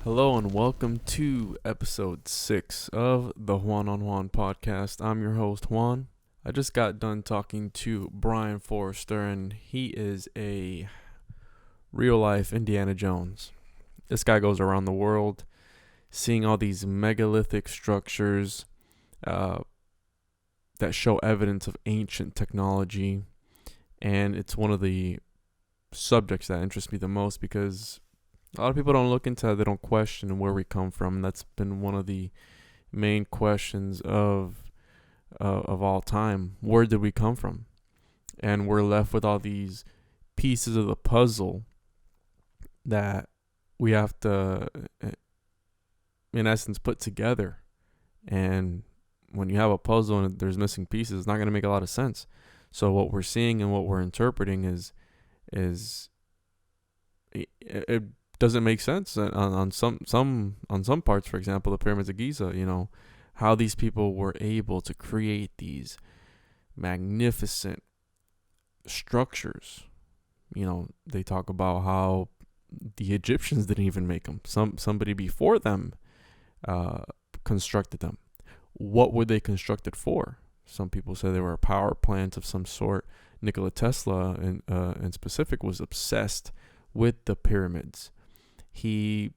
Hello and welcome to episode 6 of the Juan Podcast. I'm your host, Juan. I just got done talking to Brien Foerster, and he is a real-life Indiana Jones. This guy goes around the world seeing all these megalithic structures that show evidence of ancient technology, and it's one of the subjects that interests me the most because a lot of people don't look into it, they don't question where we come from. And that's been one of the main questions of all time. Where did we come from? And we're left with all these pieces of the puzzle that we have to, in essence, put together. And when you have a puzzle and there's missing pieces, it's not going to make a lot of sense. So what we're seeing and what we're interpreting is it doesn't make sense on some parts. For example, the pyramids of Giza, how these people were able to create these magnificent structures. They talk about how the Egyptians didn't even make them. Somebody before them constructed them. What were they constructed for? Some people say they were a power plant of some sort. Nikola Tesla in specific was obsessed with the pyramids. He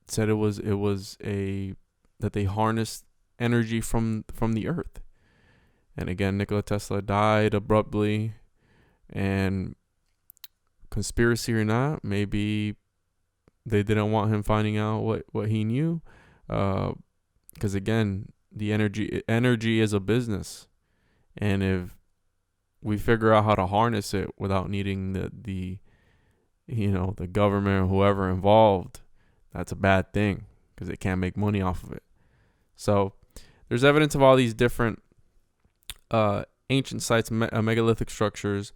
said that they harnessed energy from the earth. And again, Nikola Tesla died abruptly, and conspiracy or not, maybe they didn't want him finding out what he knew, because again, the energy is a business, and if we figure out how to harness it without needing the government or whoever involved, that's a bad thing because they can't make money off of it. So there's evidence of all these different ancient sites, megalithic structures,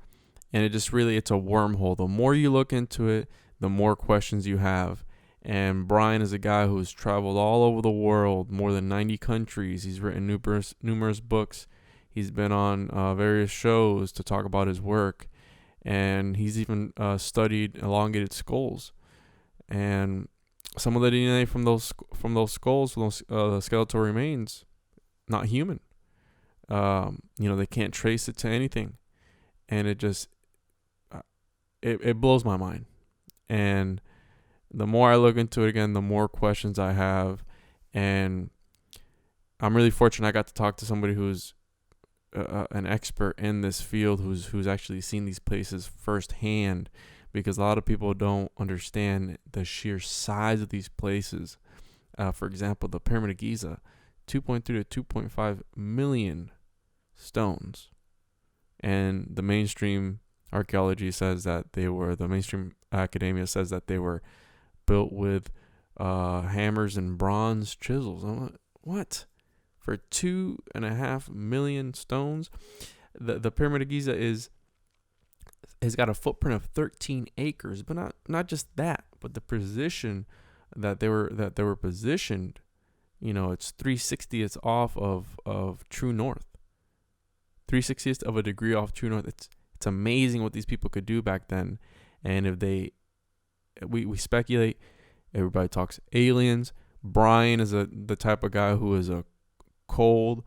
and it's a wormhole. The more you look into it, the more questions you have. And Brien is a guy who's traveled all over the world, more than 90 countries. He's written numerous books. He's been on various shows to talk about his work. And he's even studied elongated skulls, and some of the DNA from those skulls, from those skeletal remains, not human. They can't trace it to anything, and it blows my mind. And the more I look into it again, the more questions I have, and I'm really fortunate I got to talk to somebody who's an expert in this field who's actually seen these places firsthand, because a lot of people don't understand the sheer size of these places. For example, the Pyramid of Giza, 2.3 to 2.5 million stones, and the mainstream archaeology says that the mainstream academia says that they were built with hammers and bronze chisels. I'm like, what? For 2.5 million stones, the Pyramid of Giza has got a footprint of 13 acres, but not just that, but the position that they were positioned. It's 3/60ths off of true north, 3/60ths of a degree off true north. It's amazing what these people could do back then. And if we speculate, everybody talks aliens. Brien is the type of guy who is a cold,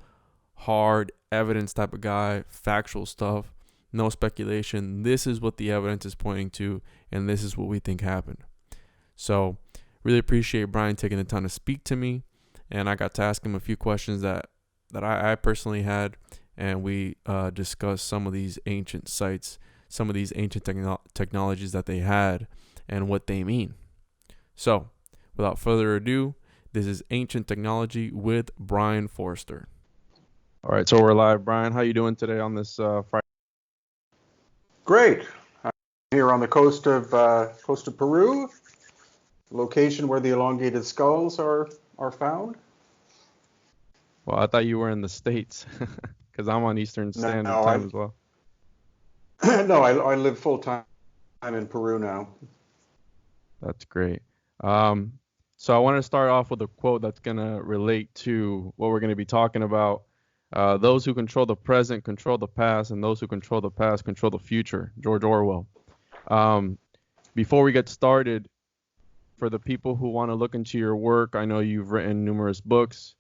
hard evidence type of guy, factual stuff, no speculation. This is what the evidence is pointing to, and this is what we think happened. So really appreciate Brien taking the time to speak to me, and I got to ask him a few questions that I personally had, and we discussed some of these ancient sites, some of these ancient technologies that they had, and what they mean. So without further ado, this is Ancient Technology with Brien Foerster. All right, so we're live. Brien, how you doing today on this Friday? Great. I'm here on the coast of Peru, location where the elongated skulls are found. Well, I thought you were in the States because I'm on Eastern Standard Time as well. No, I live full time in Peru now. That's great. So I want to start off with a quote that's going to relate to what we're going to be talking about. Those who control the present control the past, and those who control the past control the future. George Orwell. Before we get started, for the people who want to look into your work, I know you've written numerous books,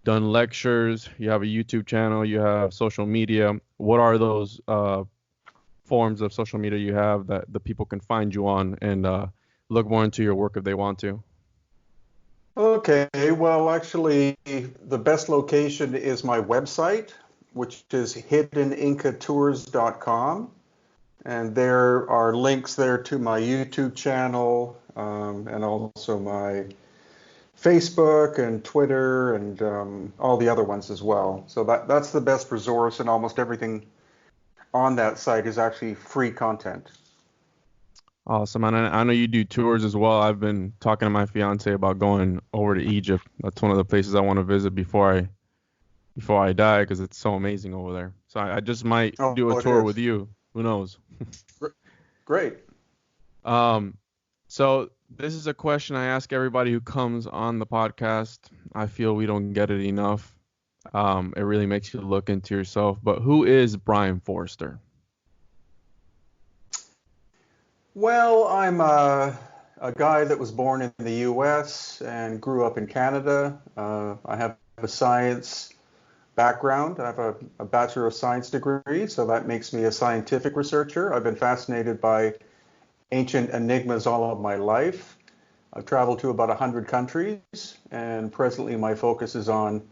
done lectures, you have a YouTube channel, you have social media. What are those forms of social media you have that the people can find you on and look more into your work if they want to? Okay, well, actually, the best location is my website, which is hiddenincatours.com. And there are links there to my YouTube channel, and also my Facebook and Twitter and all the other ones as well. So that's the best resource, and almost everything on that site is actually free content. Awesome. And I know you do tours as well. I've been talking to my fiance about going over to Egypt. That's one of the places I want to visit before I die because it's so amazing over there. So I just might do a it tour is. with you. Who knows? Great. So this is a question I ask everybody who comes on the podcast. I feel we don't get it enough. It really makes you look into yourself. But who is Brien Foerster? Well, I'm a guy that was born in the U.S. and grew up in Canada. I have a science background. I have a Bachelor of Science degree, so that makes me a scientific researcher. I've been fascinated by ancient enigmas all of my life. I've traveled to about 100 countries, and presently my focus is on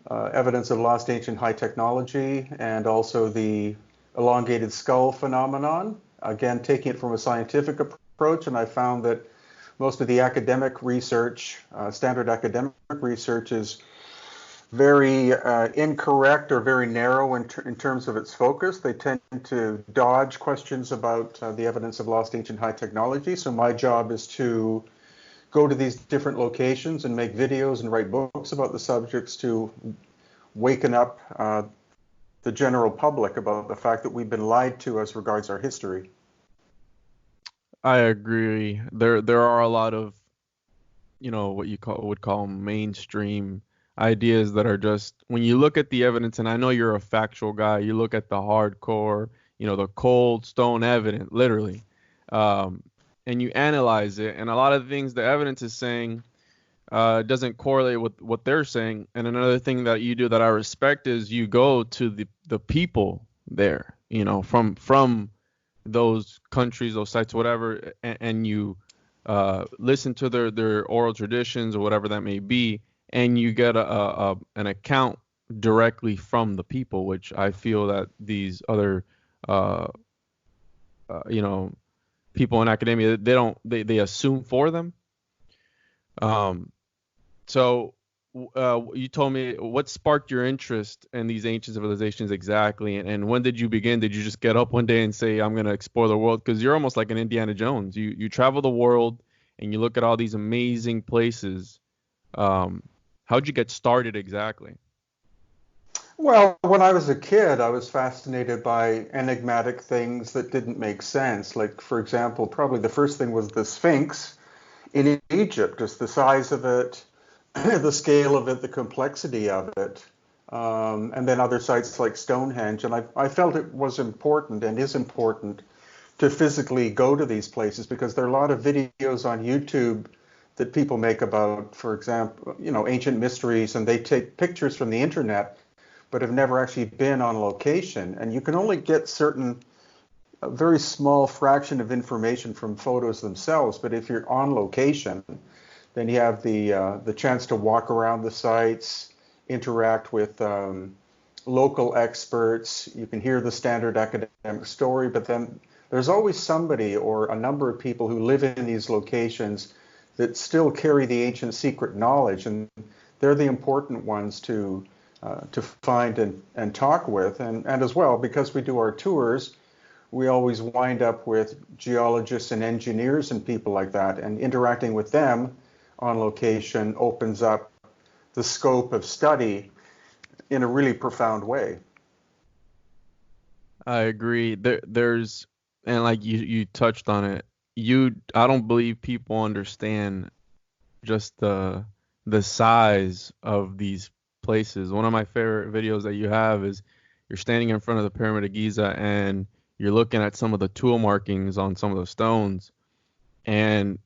evidence of lost ancient high technology and also the elongated skull phenomenon. Again, taking it from a scientific approach, and I found that most of the academic research, standard academic research, is very incorrect or very narrow in terms of its focus. They tend to dodge questions about the evidence of lost ancient high technology. So my job is to go to these different locations and make videos and write books about the subjects to waken up the general public about the fact that we've been lied to as regards our history. I agree. There are a lot of, what you would call mainstream ideas that are just, when you look at the evidence, and I know you're a factual guy, you look at the hardcore, the cold stone evidence, literally, and you analyze it, and a lot of things the evidence is saying doesn't correlate with what they're saying. And another thing that you do that I respect is you go to the people there, from those countries, those sites, whatever, and you listen to their oral traditions or whatever that may be, and you get an account directly from the people, which I feel that these other people in academia, they assume for them. So you told me what sparked your interest in these ancient civilizations exactly, and when did you begin? Did you just get up one day and say, I'm going to explore the world? Because you're almost like an Indiana Jones. You travel the world and you look at all these amazing places. How'd you get started exactly? Well, when I was a kid, I was fascinated by enigmatic things that didn't make sense. Like, for example, probably the first thing was the Sphinx in Egypt, just the size of it, the scale of it, the complexity of it, and then other sites like Stonehenge. And I felt it was important and is important to physically go to these places because there are a lot of videos on YouTube that people make about, for example, ancient mysteries, and they take pictures from the internet but have never actually been on location. And you can only get a very small fraction of information from photos themselves. But if you're on location, then you have the chance to walk around the sites, interact with local experts. You can hear the standard academic story, but then there's always somebody or a number of people who live in these locations that still carry the ancient secret knowledge, and they're the important ones to find and talk with. And as well, because we do our tours, we always wind up with geologists and engineers and people like that, and interacting with them on location opens up the scope of study in a really profound way. I agree. There's, and like you touched on it. I don't believe people understand just the size of these places. One of my favorite videos that you have is you're standing in front of the Pyramid of Giza and you're looking at some of the tool markings on some of the stones, and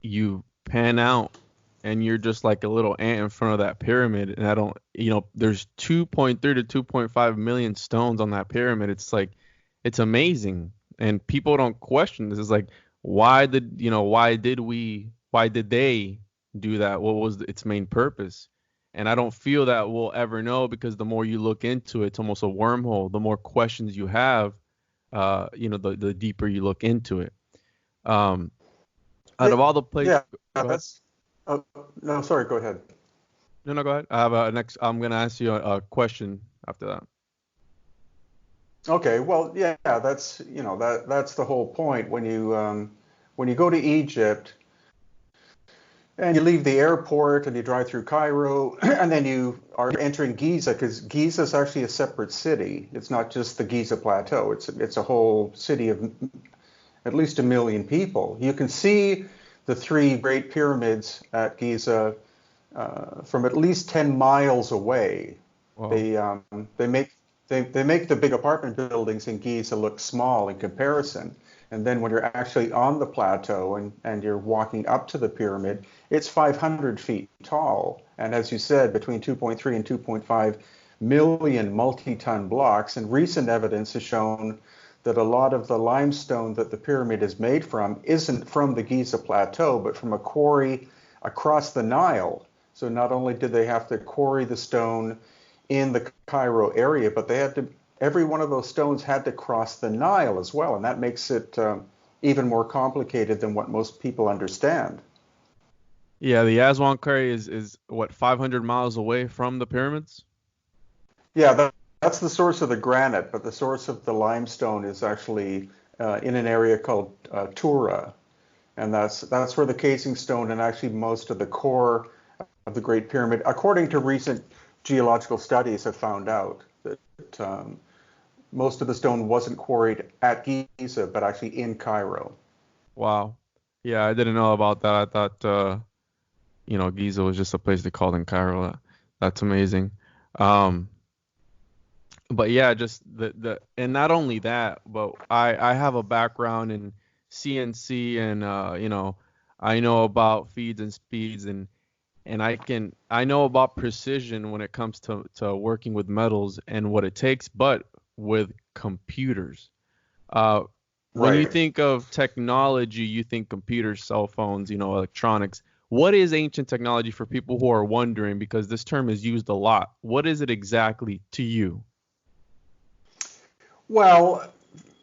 you pan out and you're just like a little ant in front of that pyramid. And I don't, there's 2.3 to 2.5 million stones on that pyramid. It's like, it's amazing. And people don't question this. It's like, why did they do that? What was its main purpose? And I don't feel that we'll ever know, because the more you look into it, it's almost a wormhole. The more questions you have, the deeper you look into it. Um, Out Yeah, of all the places, yeah, go ahead. that's. Oh, no, sorry. Go ahead. No, no, go ahead. I have a next. I'm gonna ask you a question after that. Okay, well, yeah, that's the whole point when you go to Egypt and you leave the airport and you drive through Cairo and then you are entering Giza, because Giza is actually a separate city. It's not just the Giza Plateau. It's a whole city of at least 1 million people. You can see the three great pyramids at Giza from at least 10 miles away. Wow. They um, they make they make the big apartment buildings in Giza look small in comparison. And then when you're actually on the plateau and you're walking up to the pyramid, it's 500 feet tall. And as you said, between 2.3 and 2.5 million multi-ton blocks. And recent evidence has shown that a lot of the limestone that the pyramid is made from isn't from the Giza Plateau, but from a quarry across the Nile. So not only did they have to quarry the stone in the Cairo area, but every one of those stones had to cross the Nile as well. And that makes it even more complicated than what most people understand. Yeah, the Aswan Quarry is what, 500 miles away from the pyramids? Yeah, that's the source of the granite, but the source of the limestone is actually in an area called Tura. And that's where the casing stone and actually most of the core of the Great Pyramid, according to recent geological studies, have found out that most of the stone wasn't quarried at Giza, but actually in Cairo. Wow. Yeah, I didn't know about that. I thought, Giza was just a place they called in Cairo. That's amazing. Um, but yeah, just and not only that, but I have a background in CNC, and I know about feeds and speeds, and I know about precision when it comes to working with metals and what it takes, but with computers. Uh, when you Right. think of technology, you think computers, cell phones, electronics. What is ancient technology for people who are wondering? Because this term is used a lot. What is it exactly to you? Well,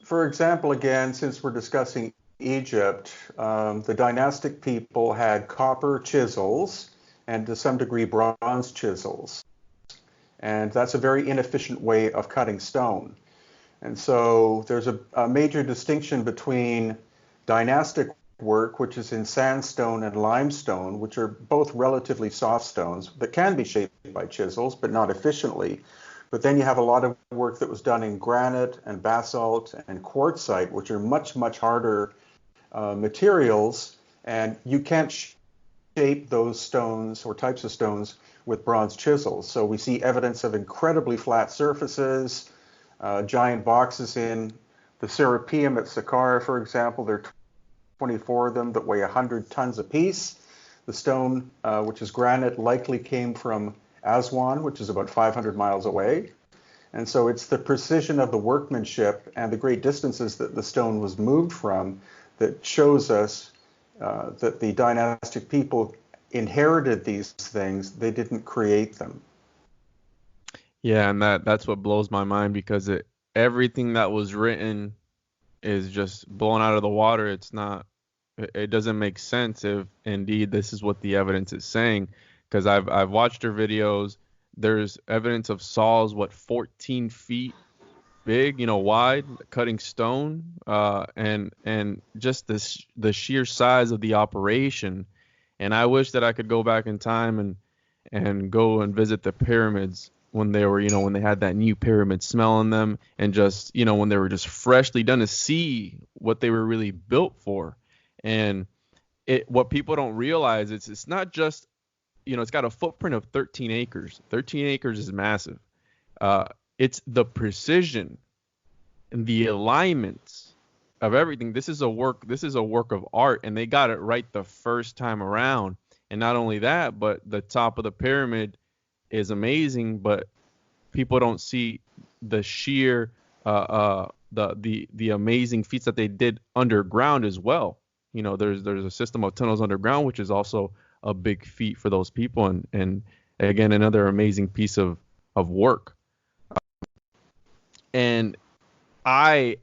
for example, again, since we're discussing Egypt, the dynastic people had copper chisels and to some degree bronze chisels. And that's a very inefficient way of cutting stone. And so there's a major distinction between dynastic work, which is in sandstone and limestone, which are both relatively soft stones that can be shaped by chisels, but not efficiently. But then you have a lot of work that was done in granite and basalt and quartzite, which are much, much harder materials. And you can't shape those stones or types of stones with bronze chisels. So we see evidence of incredibly flat surfaces, giant boxes in the Serapeum at Saqqara, for example. There are 24 of them that weigh 100 tons apiece. The stone, which is granite, likely came from Aswan, which is about 500 miles away. And so it's the precision of the workmanship and the great distances that the stone was moved from that shows us that the dynastic people inherited these things. They didn't create them. Yeah, and that's what blows my mind, because everything that was written is just blown out of the water. It doesn't make sense if indeed this is what the evidence is saying. Because I've watched her videos. There's evidence of saws, what, 14 feet big, wide, cutting stone, and just the sheer size of the operation. And I wish that I could go back in time and go and visit the pyramids when they were, when they had that new pyramid smell in them, and just, when they were just freshly done, to see what they were really built for. And what people don't realize is it's not just, it's got a footprint of 13 acres. 13 acres is massive. Uh, it's the precision and the alignments of everything. This is a work. This is a work of art, and they got it right the first time around. And not only that, but the top of the pyramid is amazing, but people don't see the sheer the amazing feats that they did underground as well. You know, there's a system of tunnels underground, which is also a big feat for those people, and again another amazing piece of work. And I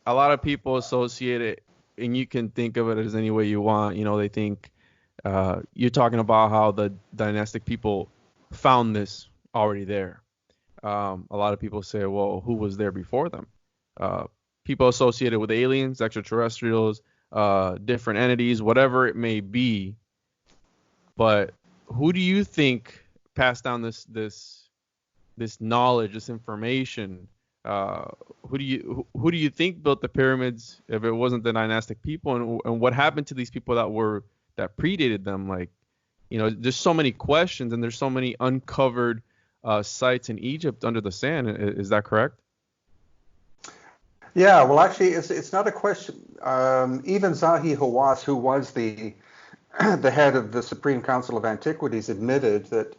a lot of people associate it, and you can think of it as any way you want. You know, they think you're talking about how the dynastic people found this already there. A lot of people say, well, who was there before them? Uh, People associated with aliens, extraterrestrials, different entities, whatever it may be. But who do you think passed down this knowledge, this information? Uh, who do you think built the pyramids if it wasn't the dynastic people? And what happened to these people that predated them? Like, you know, there's so many questions, and there's so many uncovered sites in Egypt under the sand. Is that correct? Yeah, well, actually, it's not a question. Even Zahi Hawass, who was the the head of the Supreme Council of Antiquities, admitted that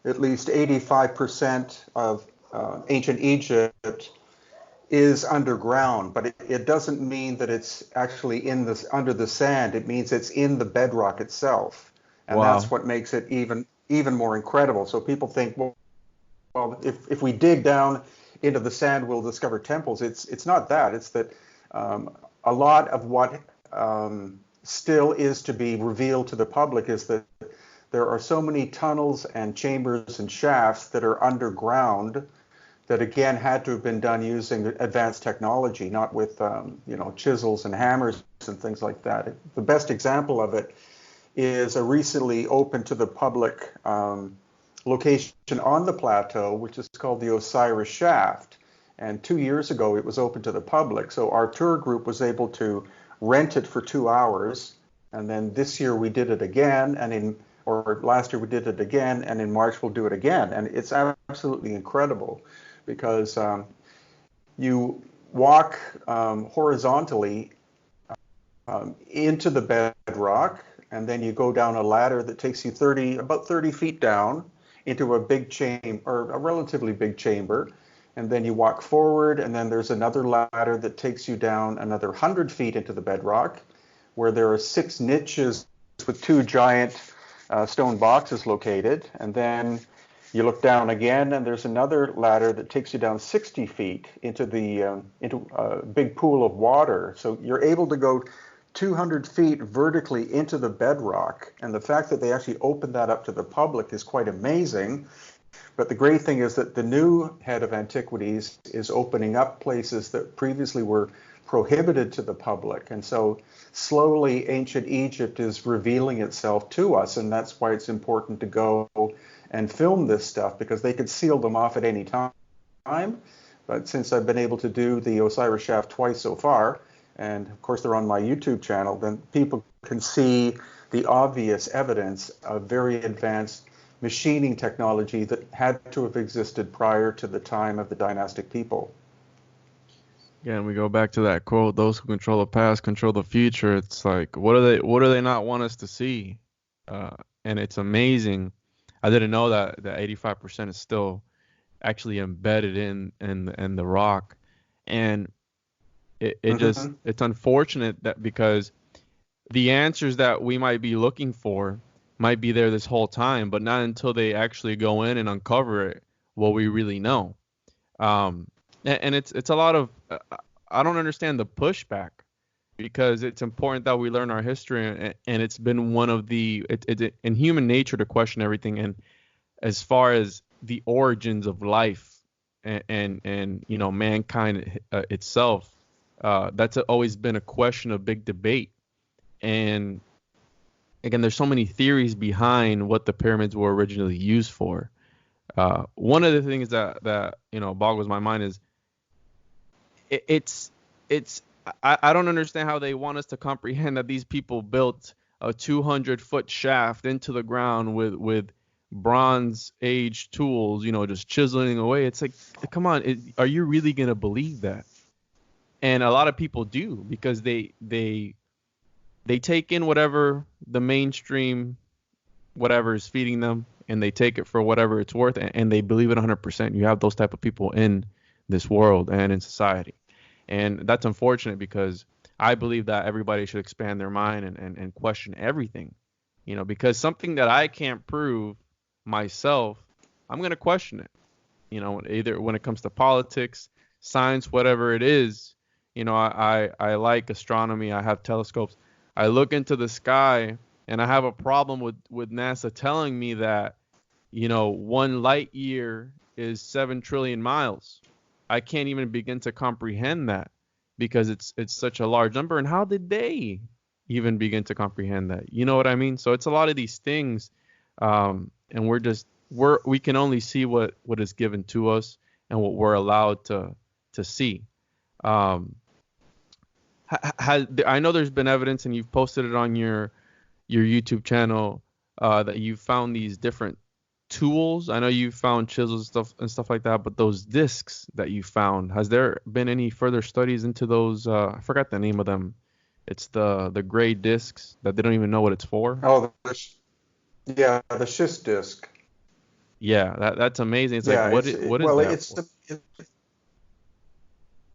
at least 85% of ancient Egypt is underground, but it doesn't mean that it's actually in this under the sand. It means it's in the bedrock itself, and that's Wow. what makes it even more incredible. So people think, well, if we dig down into the sand, we'll discover temples. It's not that. It's that a lot of what still is to be revealed to the public is that there are so many tunnels and chambers and shafts that are underground that again had to have been done using advanced technology, not with chisels and hammers and things like that. The best example of it is a recently open to the public location on the plateau, which is called the Osiris Shaft. And 2 years ago, it was open to the public. So our tour group was able to rent it for 2 hours. And then this year we did it again, or last year we did it again, and in March we'll do it again. And it's absolutely incredible because you walk horizontally into the bedrock, and then you go down a ladder that takes you about 30 feet down into a big chamber, or a relatively big chamber. And then you walk forward, and then there's another ladder that takes you down another 100 feet into the bedrock, where there are 6 niches with 2 giant stone boxes located. And then you look down again, and there's another ladder that takes you down 60 feet into a big pool of water. So you're able to go 200 feet vertically into the bedrock. And the fact that they actually opened that up to the public is quite amazing. But the great thing is that the new head of antiquities is opening up places that previously were prohibited to the public. And so slowly ancient Egypt is revealing itself to us. And that's why it's important to go and film this stuff, because they could seal them off at any time. But since I've been able to do the Osiris Shaft twice so far, and of course they're on my YouTube channel, then people can see the obvious evidence of very advanced machining technology that had to have existed prior to the time of the dynastic people. Again, we go back to that quote: "Those who control the past control the future." It's like, what do they not want us to see? And it's amazing. I didn't know that 85% is still actually embedded in the rock, and Mm-hmm. it's unfortunate that, because the answers that we might be looking for might be there this whole time, but not until they actually go in and uncover it will we really know. And it's a lot of I don't understand the pushback, because it's important that we learn our history, and it's been one of it's in human nature to question everything. And as far as the origins of life and you know, mankind itself, that's always been a question of big debate. And again, there's so many theories behind what the pyramids were originally used for. One of the things that you know boggles my mind is it's I don't understand how they want us to comprehend that these people built a 200-foot shaft into the ground with bronze age tools, you know, just chiseling away. It's like, come on, are you really gonna believe that? And a lot of people do, because they take in whatever the mainstream whatever is feeding them, and they take it for whatever it's worth, and they believe it 100%. You have those type of people in this world and in society, and that's unfortunate, because I believe that everybody should expand their mind and question everything, because something that I can't prove myself, I'm going to question it, either when it comes to politics, science, whatever it is. I like astronomy. I have telescopes. I look into the sky, and I have a problem with NASA telling me that, 1 light year is 7 trillion miles. I can't even begin to comprehend that, because it's such a large number. And how did they even begin to comprehend that? You know what I mean? So it's a lot of these things, and we can only see what is given to us and what we're allowed to see. Um, I know there's been evidence, and you've posted it on your YouTube channel, that you found these different tools. I know you found chisels and stuff like that, but those discs that you found, has there been any further studies into those? I forgot the name of them. It's the gray discs that they don't even know what it's for. Oh, yeah, the schist disc. Yeah, that's amazing. It's like, Yeah, what is that for?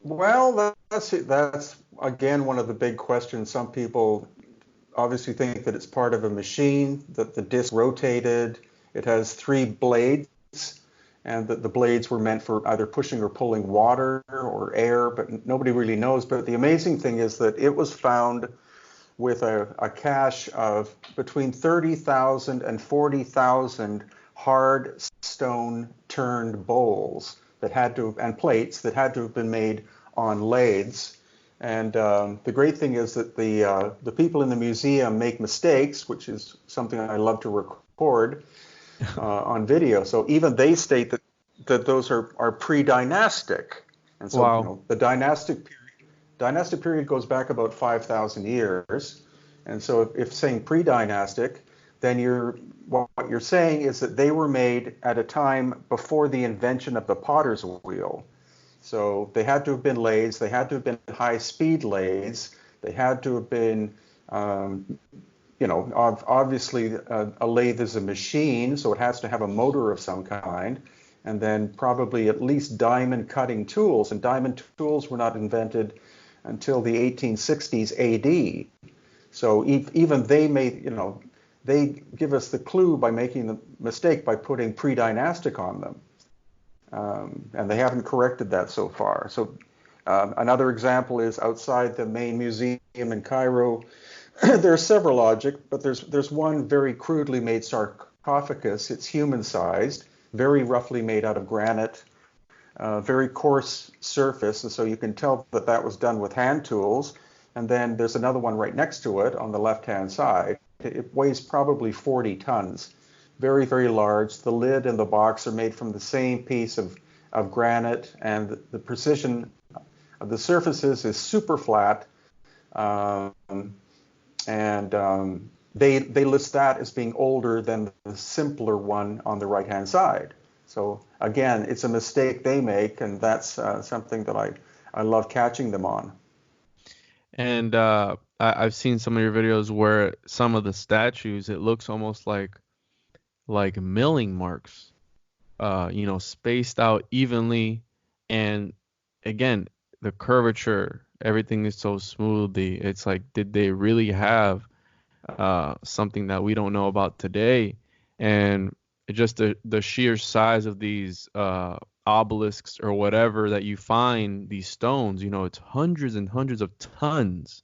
well, that's again one of the big questions. Some people obviously think that it's part of a machine, that the disc rotated. It has three blades, and that the blades were meant for either pushing or pulling water or air, but nobody really knows. But the amazing thing is that it was found with a cache of between 30,000 and 40,000 hard stone turned bowls and plates that had to have been made on lathes. And the great thing is that the people in the museum make mistakes, which is something I love to record on video. So even they state that those are pre-dynastic. And so, Wow. the dynastic period goes back about 5,000 years. And so if saying pre-dynastic, then what you're saying is that they were made at a time before the invention of the potter's wheel. So they had to have been lathes, they had to have been high-speed lathes, they had to have been, obviously a lathe is a machine, so it has to have a motor of some kind, and then probably at least diamond cutting tools. And diamond tools were not invented until the 1860s AD. So even they give us the clue by making the mistake by putting pre-dynastic on them. And they haven't corrected that so far. So another example is outside the main museum in Cairo. There are several objects, but there's one very crudely made sarcophagus. It's human-sized, very roughly made out of granite, very coarse surface, and so you can tell that was done with hand tools. And then there's another one right next to it on the left-hand side. It weighs probably 40 tons. Very, very large. The lid and the box are made from the same piece of granite, and the precision of the surfaces is super flat. They list that as being older than the simpler one on the right-hand side. So again, it's a mistake they make, and that's something that I love catching them on. And I've seen some of your videos where some of the statues, it looks almost like milling marks, spaced out evenly. And again, the curvature, everything is so smoothly. It's like, did they really have something that we don't know about today? And just the sheer size of these obelisks or whatever that you find, these stones, it's hundreds and hundreds of tons,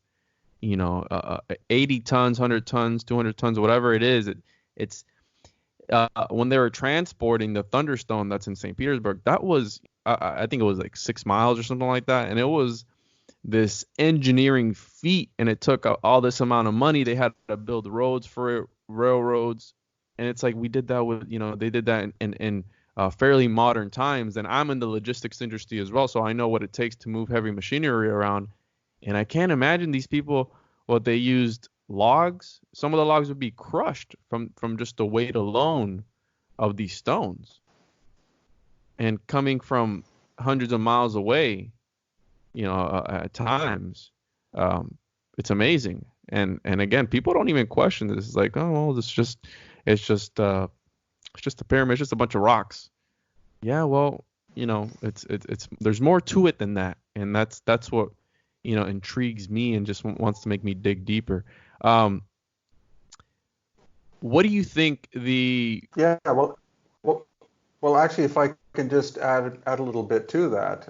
80 tons, 100 tons, 200 tons, whatever it is. It's when they were transporting the Thunderstone that's in St. Petersburg, that was, I think it was like 6 miles or something like that. And it was this engineering feat, and it took all this amount of money. They had to build roads for it, railroads. And it's like, we did that with, they did that in fairly modern times. And I'm in the logistics industry as well, so I know what it takes to move heavy machinery around. And I can't imagine these people, what they used logs. Some of the logs would be crushed from just the weight alone of these stones. And coming from hundreds of miles away, at times. Um, it's amazing. And again, people don't even question this. It's like, oh, well, it's just it's just a pyramid, it's just a bunch of rocks. Yeah, well, it's there's more to it than that, and that's what intrigues me and just wants to make me dig deeper. Um, what do you think the Yeah, well, well, actually, if I can just add a little bit to that.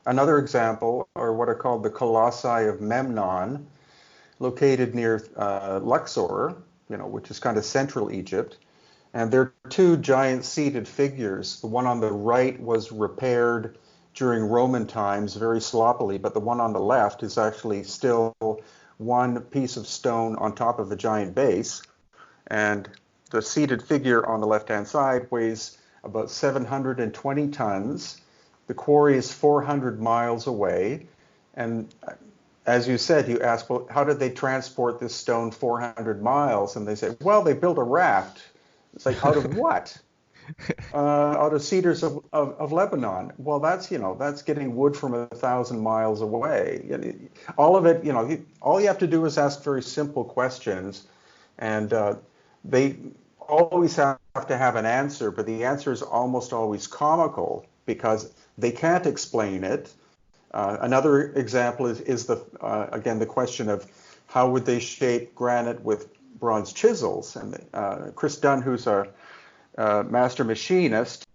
Another example are what are called the Colossi of Memnon, located near Luxor, which is kind of central Egypt. And they're two giant seated figures. The one on the right was repaired during Roman times very sloppily, but the one on the left is actually still one piece of stone on top of a giant base. And the seated figure on the left-hand side weighs about 720 tons. The quarry is 400 miles away. And as you said, you asked, well, how did they transport this stone 400 miles? And they say, well, they built a raft. It's like, out of what? Out of cedars of Lebanon. Well, that's getting wood from 1,000 miles away. All of it, all you have to do is ask very simple questions, and they always have to have an answer, but the answer is almost always comical because they can't explain it. Another example is again the question of how would they shape granite with bronze chisels? And Chris Dunn, who's a master machinist,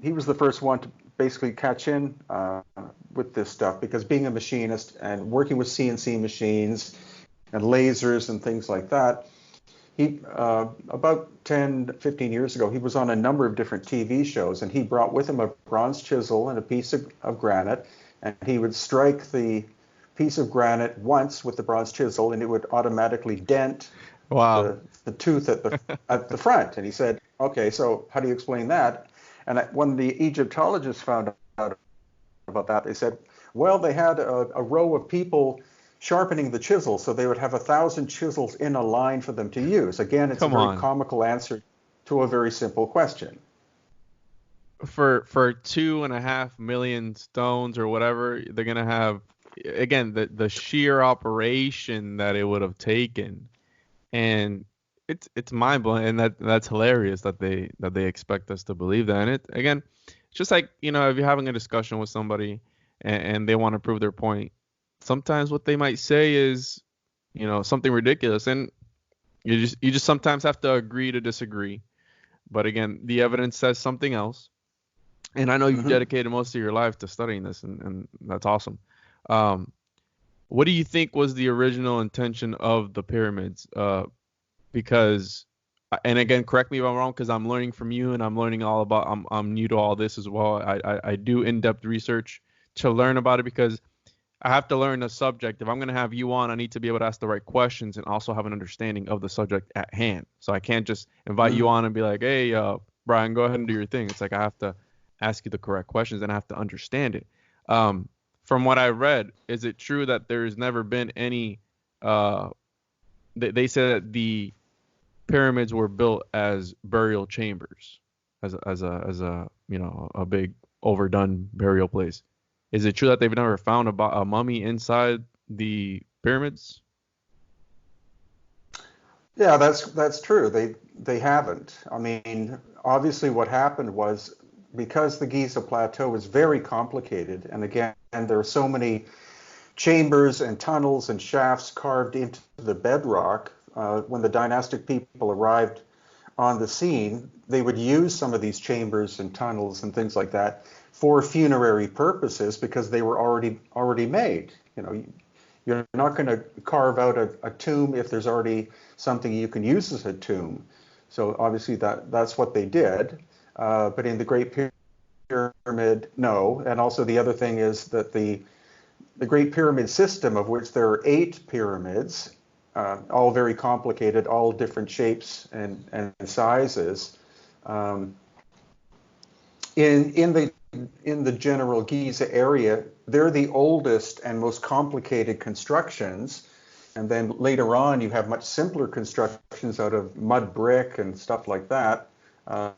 he was the first one to basically catch in with this stuff, because being a machinist and working with CNC machines and lasers and things like that, he about 10, 15 years ago, he was on a number of different TV shows, and he brought with him a bronze chisel and a piece of granite, and he would strike the piece of granite once with the bronze chisel, and it would automatically dent wow. the tooth at the front. And he said, okay, so how do you explain that? And when the Egyptologists found out about that, they said, well, they had a row of people sharpening the chisel, so they would have 1,000 chisels in a line for them to use. Again, it's a Come very on. comical answer to a very simple question. For 2.5 million stones or whatever, they're gonna have, again, the sheer operation that it would have taken, and it's mind blowing, and that's hilarious that they expect us to believe that. And it, again, it's just like, if you're having a discussion with somebody and they want to prove their point, sometimes what they might say is, something ridiculous, and you just sometimes have to agree to disagree. But again, the evidence says something else. And I know you've Mm-hmm. dedicated most of your life to studying this, and that's awesome. Um, what do you think was the original intention of the pyramids? Because, and again, correct me if I'm wrong, because I'm learning from you, and I'm learning all about. I'm new to all this as well. I do in-depth research to learn about it, because I have to learn the subject. If I'm going to have you on, I need to be able to ask the right questions and also have an understanding of the subject at hand. So I can't just invite you Mm-hmm. on and be like, hey, Brien, go ahead and do your thing. It's like I have to ask you the correct questions and I have to understand it. Um, from what I read, is it true that there's never been any? Uh, they said that the pyramids were built as burial chambers, as a a big overdone burial place. Is it true that they've never found a mummy inside the pyramids? Yeah, that's true. They haven't. I mean, obviously, what happened was, because the Giza Plateau is very complicated, and again, there are so many chambers and tunnels and shafts carved into the bedrock. When the dynastic people arrived on the scene, they would use some of these chambers and tunnels and things like that for funerary purposes, because they were already made. You're not going to carve out a tomb if there's already something you can use as a tomb. So obviously that's what they did. But in the Great Pyramid, no. And also the other thing is that the Great Pyramid system, of which there are 8 pyramids, all very complicated, all different shapes and sizes. Um, in the general Giza area, they're the oldest and most complicated constructions. And then later on, you have much simpler constructions out of mud brick and stuff like that. Uh,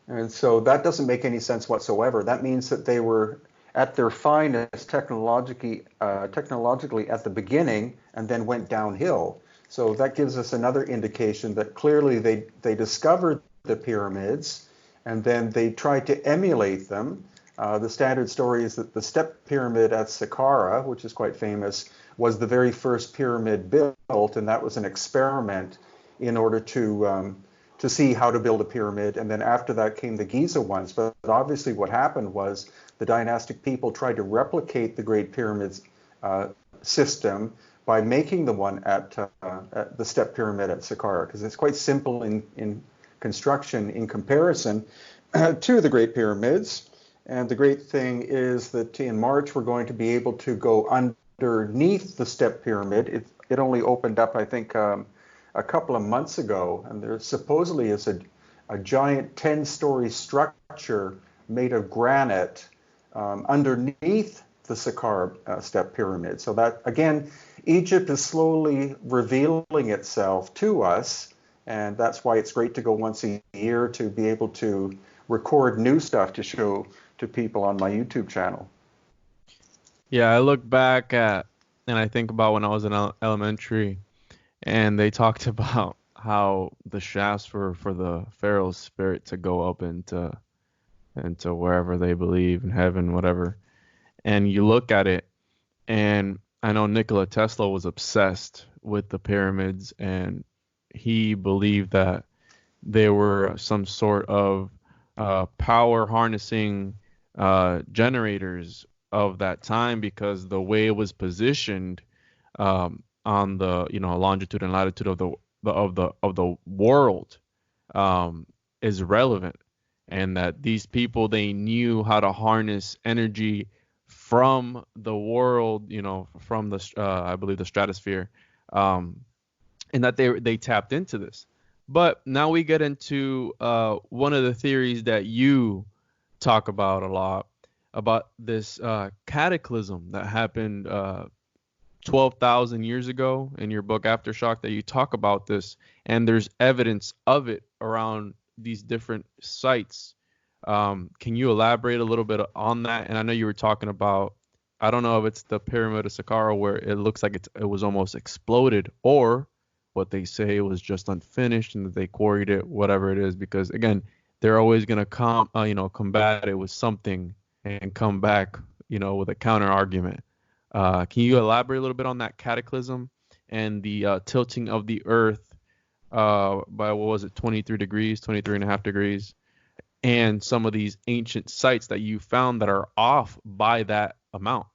and so that doesn't make any sense whatsoever. That means that they were at their finest technologically at the beginning and then went downhill. So that gives us another indication that clearly they discovered the pyramids and then they tried to emulate them. The standard story is that the step pyramid at Saqqara, which is quite famous, was the very first pyramid built, and that was an experiment in order to see how to build a pyramid. And then after that came the Giza ones. But obviously what happened was the dynastic people tried to replicate the Great Pyramid system by making the one at the step pyramid at Saqqara, because it's quite simple in construction in comparison to the Great Pyramids. And the great thing is that in March we're going to be able to go underneath the step pyramid. It only opened up, I think, a couple of months ago, and there supposedly is a giant 10-story structure made of granite underneath the Saqqara step pyramid. So that, again, Egypt is slowly revealing itself to us, and that's why it's great to go once a year to be able to record new stuff to show to people on my YouTube channel. Yeah, I look back at, and I think about when I was in elementary, and they talked about how the shafts were for the Pharaoh's spirit to go up into wherever they believe, in heaven, whatever. And you look at it, and I know Nikola Tesla was obsessed with the pyramids, and he believed that they were some sort of power harnessing generators of that time, because the way it was positioned on the longitude and latitude of the world is relevant, and that these people, they knew how to harness energy from the world, from the I believe the stratosphere, and that they tapped into this. But now we get into one of the theories that you talk about a lot, about this cataclysm that happened 12,000 years ago in your book Aftershock, that you talk about this, and there's evidence of it around these different sites. Can you elaborate a little bit on that? And I know you were talking about, I don't know if it's the Pyramid of Saqqara where it looks like it was almost exploded, or what they say was just unfinished and that they quarried it, whatever it is, because again, they're always going to combat it with something and come back, with a counter argument. Can you elaborate a little bit on that cataclysm and the tilting of the earth by, what was it, 23 and a half degrees, and some of these ancient sites that you found that are off by that amount?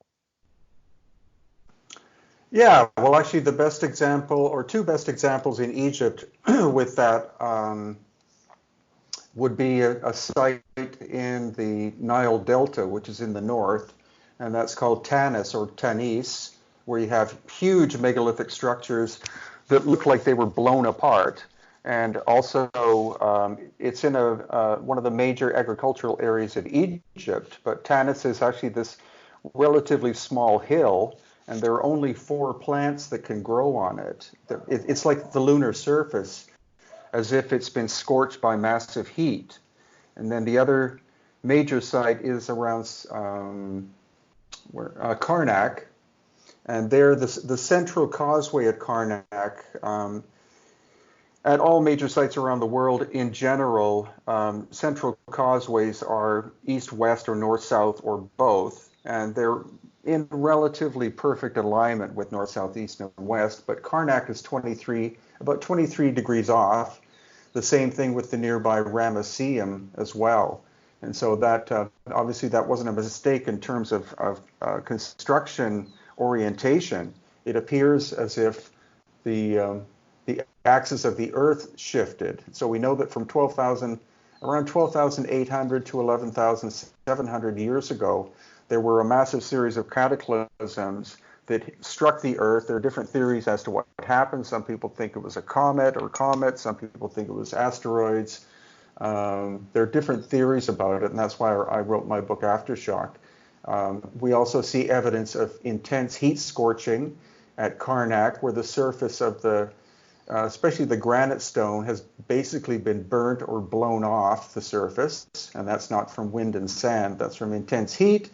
Yeah, well, actually, the best example, or two best examples in Egypt with that would be a site in the Nile Delta, which is in the north, and that's called Tanis or Tanis, where you have huge megalithic structures that look like they were blown apart. And also, it's in one of the major agricultural areas of Egypt, but Tanis is actually this relatively small hill, and there are only 4 plants that can grow on it. It's like the lunar surface, as if it's been scorched by massive heat. And then the other major site is around Karnak, and there the central causeway at Karnak, at all major sites around the world in general, central causeways are east-west or north-south or both, and they're in relatively perfect alignment with north, south, east, and west, but Karnak is about 23 degrees off. The same thing with the nearby Ramesseum as well. And so that obviously that wasn't a mistake in terms of construction orientation. It appears as if the axis of the Earth shifted. So we know that from around 12,800 to 11,700 years ago, there were a massive series of cataclysms that struck the Earth. There are different theories as to what happened. Some people think it was a comet or comets. Some people think it was asteroids. There are different theories about it, and that's why I wrote my book Aftershock. We also see evidence of intense heat scorching at Karnak, where the surface of especially the granite stone, has basically been burnt or blown off the surface, and that's not from wind and sand. That's from intense heat.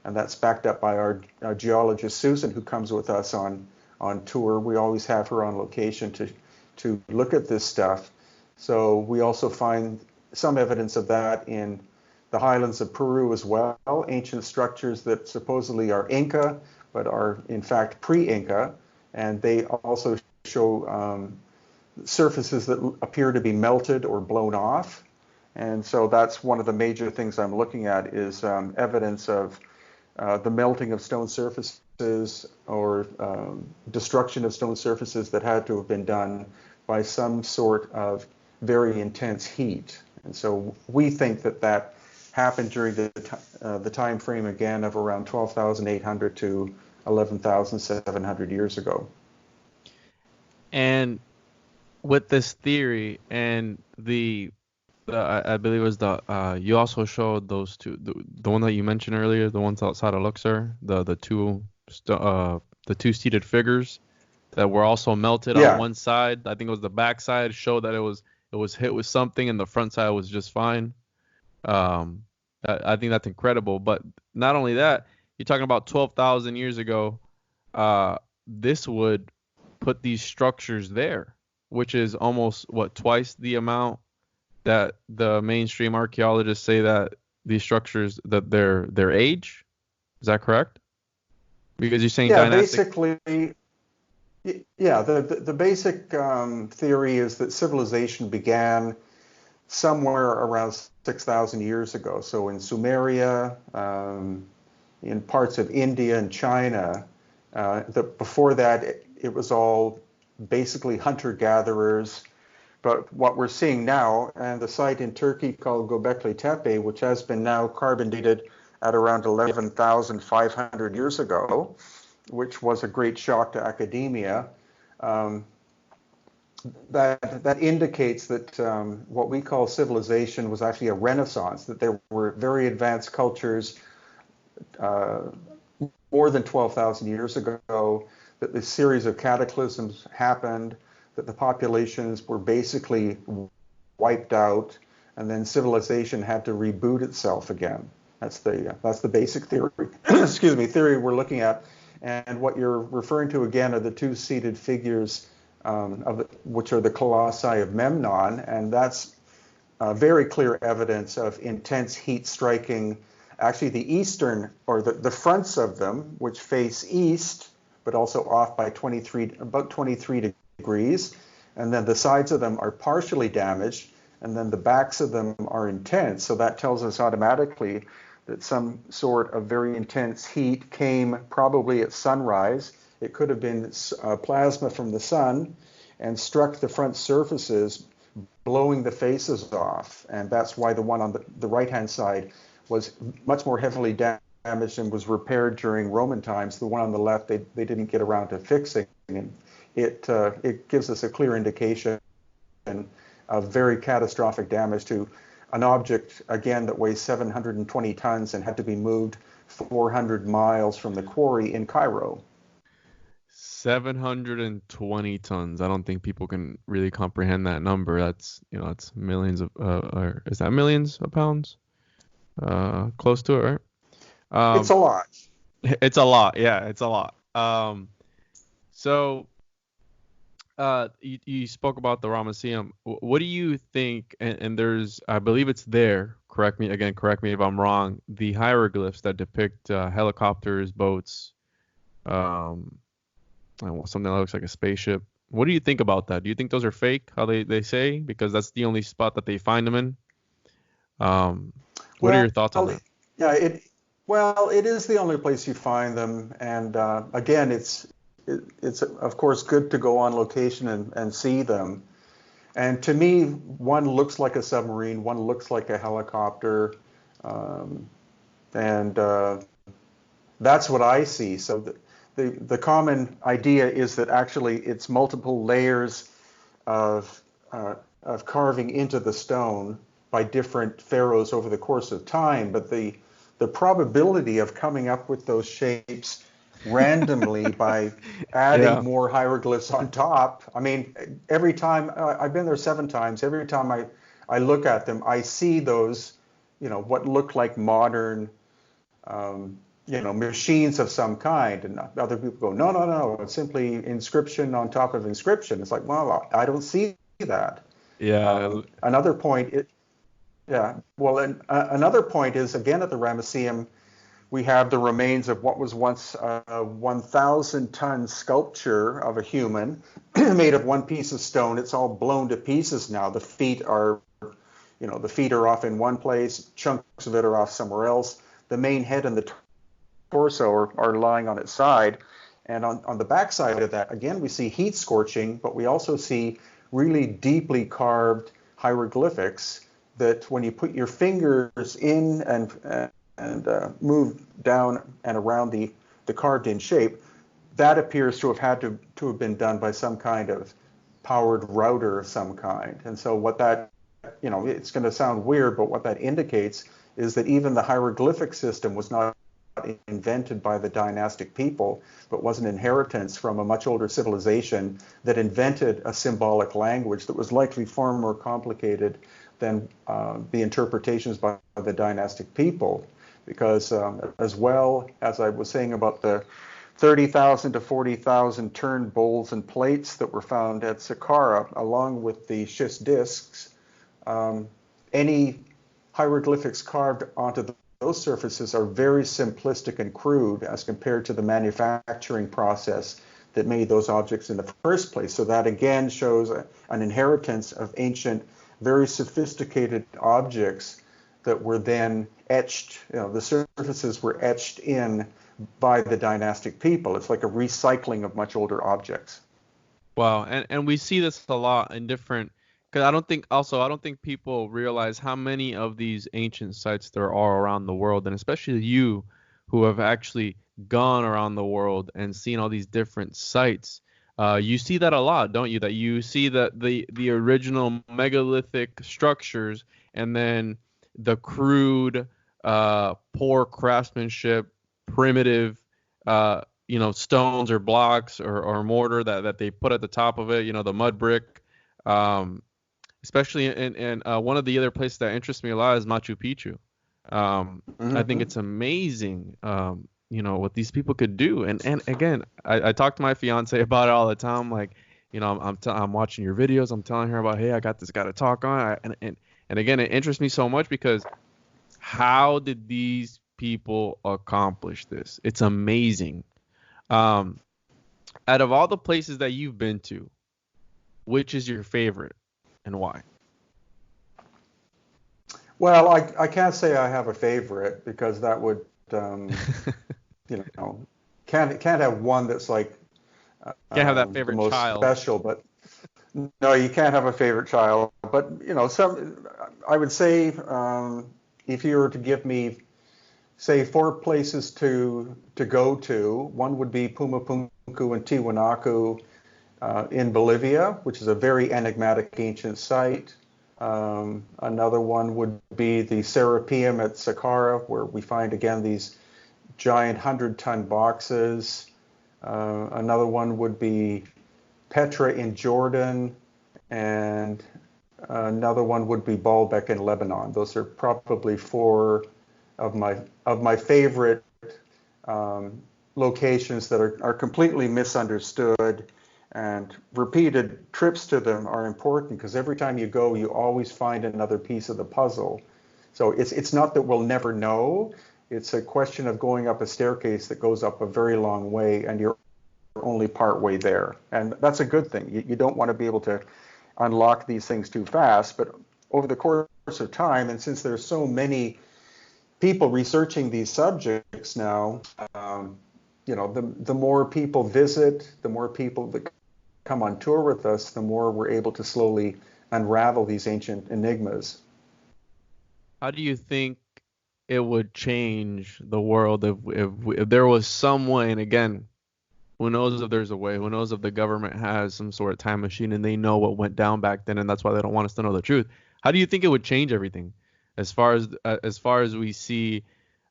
and that's backed up by our geologist Susan, who comes with us on tour. We always have her on location to look at this stuff. So we also find some evidence of that in the highlands of Peru as well, ancient structures that supposedly are Inca, but are in fact pre-Inca, and they also show surfaces that appear to be melted or blown off. And so that's one of the major things I'm looking at is evidence of the melting of stone surfaces or destruction of stone surfaces that had to have been done by some sort of very intense heat. And so we think that happened during the time frame again of around 12,800 to 11,700 years ago. And with this theory and I believe it was you also showed those two, the one that you mentioned earlier, the ones outside of Luxor, the two seated figures that were also melted on one side. I think it was the back side showed that it was hit with something, and the front side was just fine. I think that's incredible. But not only that, you're talking about 12,000 years ago. This would put these structures there, which is almost twice the amount that the mainstream archaeologists say that these structures, that their age. Is that correct? Because you're saying dynastic. Basically, the basic theory is that civilization began somewhere around 6,000 years ago. So in Sumeria, in parts of India and China, before that it was all basically hunter-gatherers. But what we're seeing now, and the site in Turkey called Göbekli Tepe, which has been now carbon dated at around 11,500 years ago, which was a great shock to academia, that indicates that what we call civilization was actually a renaissance, that there were very advanced cultures more than 12,000 years ago, that the series of cataclysms happened, that the populations were basically wiped out, and then civilization had to reboot itself again. That's the basic theory. Theory we're looking at. And what you're referring to again are the two-seated figures, which are the colossi of Memnon, and that's very clear evidence of intense heat striking. Actually, the eastern, or the fronts of them, which face east, but also off by about 23 degrees, and then the sides of them are partially damaged, and then the backs of them are intense. So that tells us automatically that some sort of very intense heat came probably at sunrise. It could have been plasma from the sun and struck the front surfaces, blowing the faces off. And that's why the one on the right-hand side was much more heavily damaged and was repaired during Roman times. The one on the left, they didn't get around to fixing. And it gives us a clear indication of very catastrophic damage to an object, again, that weighs 720 tons and had to be moved 400 miles from the quarry in Cairo. 720 tons. I don't think people can really comprehend that number. That's millions of, or is that millions of pounds? Close to it, right? It's a lot. It's a lot. Yeah, it's a lot. So you spoke about the Ramesseum. What do you think? And there's, I believe it's there. Correct me if I'm wrong. The hieroglyphs that depict helicopters, boats, something that looks like a spaceship. What do you think about that? Do you think those are fake? How they say, because that's the only spot that they find them in. What are your thoughts on that? Yeah, it is the only place you find them, and again, it's of course good to go on location and see them. And to me, one looks like a submarine, one looks like a helicopter, and that's what I see. So the common idea is that actually it's multiple layers of carving into the stone by different pharaohs over the course of time, but the probability of coming up with those shapes randomly by adding more hieroglyphs on top. I mean, every time I've been there 7 times, every time I look at them, I see those, what look like modern machines of some kind. And other people go, no, no, no, it's simply inscription on top of inscription. It's like, well, I don't see that. Yeah. Another point, yeah, well, and another point is, again, at the Ramesseum, we have the remains of what was once a 1,000-ton sculpture of a human made of one piece of stone. It's all blown to pieces now. The feet are off in one place, chunks of it are off somewhere else. The main head and the torso are lying on its side. And on the back side of that, again, we see heat scorching, but we also see really deeply carved hieroglyphics that when you put your fingers in and move down and around the carved in shape, that appears to have had to have been done by some kind of powered router of some kind. And so what that, it's going to sound weird, but what that indicates is that even the hieroglyphic system was not invented by the dynastic people, but was an inheritance from a much older civilization that invented a symbolic language that was likely far more complicated than the interpretations by the dynastic people. Because as well as I was saying about the 30,000 to 40,000 turned bowls and plates that were found at Saqqara, along with the schist discs, any hieroglyphics carved onto those surfaces are very simplistic and crude as compared to the manufacturing process that made those objects in the first place. So that again shows an inheritance of ancient, very sophisticated objects that were then etched, the surfaces were etched in by the dynastic people. It's like a recycling of much older objects. Wow. And we see this a lot in different, because I don't think people realize how many of these ancient sites there are around the world, and especially you who have actually gone around the world and seen all these different sites. You see that a lot, don't you? That you see that the original megalithic structures, and then the crude, poor craftsmanship, primitive, stones or blocks or mortar that they put at the top of it, the mud brick. Especially in one of the other places that interests me a lot is Machu Picchu. I think it's amazing, what these people could do. And again, I talk to my fiance about it all the time. Like, I'm watching your videos. I'm telling her about, hey, I got this guy to talk on. And again, it interests me so much because how did these people accomplish this? It's amazing. Out of all the places that you've been to, which is your favorite and why? Well, I can't say I have a favorite because that would, can't have one that's like can't have that favorite the most child. special, but no, you can't have a favorite child. But I would say if you were to give me, say, 4 places to go to, one would be Pumapunku and Tiwanaku in Bolivia, which is a very enigmatic ancient site. Another one would be the Serapeum at Saqqara, where we find again these giant 100-ton boxes. Another one would be Petra in Jordan, and another one would be Baalbek in Lebanon. Those are probably 4 of my favorite locations that are completely misunderstood. And repeated trips to them are important because every time you go, you always find another piece of the puzzle. So it's not that we'll never know. It's a question of going up a staircase that goes up a very long way, and you're only part way there. And that's a good thing. You don't want to be able to unlock these things too fast. But over the course of time, and since there's so many people researching these subjects now, the more people visit, the more people that come on tour with us, the more we're able to slowly unravel these ancient enigmas. How do you think it would change the world if there was some way, and again, who knows if there's a way, who knows if the government has some sort of time machine and they know what went down back then and that's why they don't want us to know the truth. How do you think it would change everything as far as we see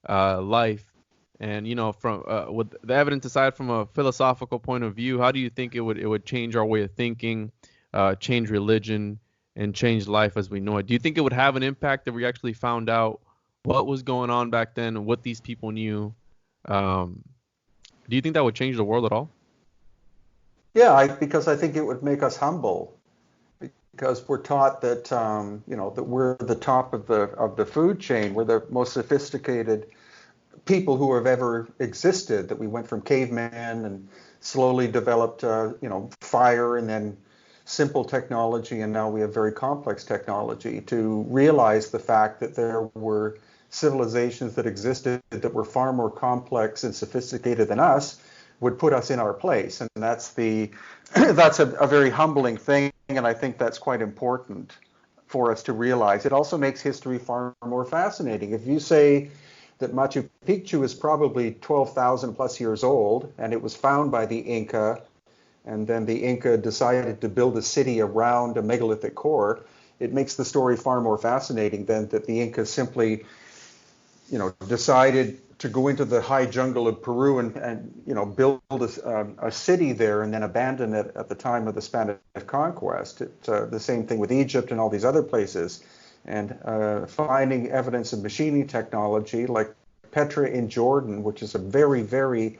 life? And from with the evidence aside, from a philosophical point of view, how do you think it would change our way of thinking, change religion, and change life as we know it? Do you think it would have an impact if we actually found out what was going on back then and what these people knew? Um, do you think that would change the world at all? Yeah, because I think it would make us humble. Because we're taught that that we're the top of the food chain. We're the most sophisticated people who have ever existed. That we went from caveman and slowly developed fire and then simple technology, and now we have very complex technology. To realize the fact that there were civilizations that existed that were far more complex and sophisticated than us would put us in our place, and that's the that's a very humbling thing, and I think that's quite important for us to realize. It also makes history far more fascinating. If you say that Machu Picchu is probably 12,000 plus years old, and it was found by the Inca, and then the Inca decided to build a city around a megalithic core, it makes the story far more fascinating than that the Inca simply, decided to go into the high jungle of Peru and build a city there and then abandon it at the time of the Spanish conquest. It's the same thing with Egypt and all these other places. And finding evidence of machining technology like Petra in Jordan, which is a very, very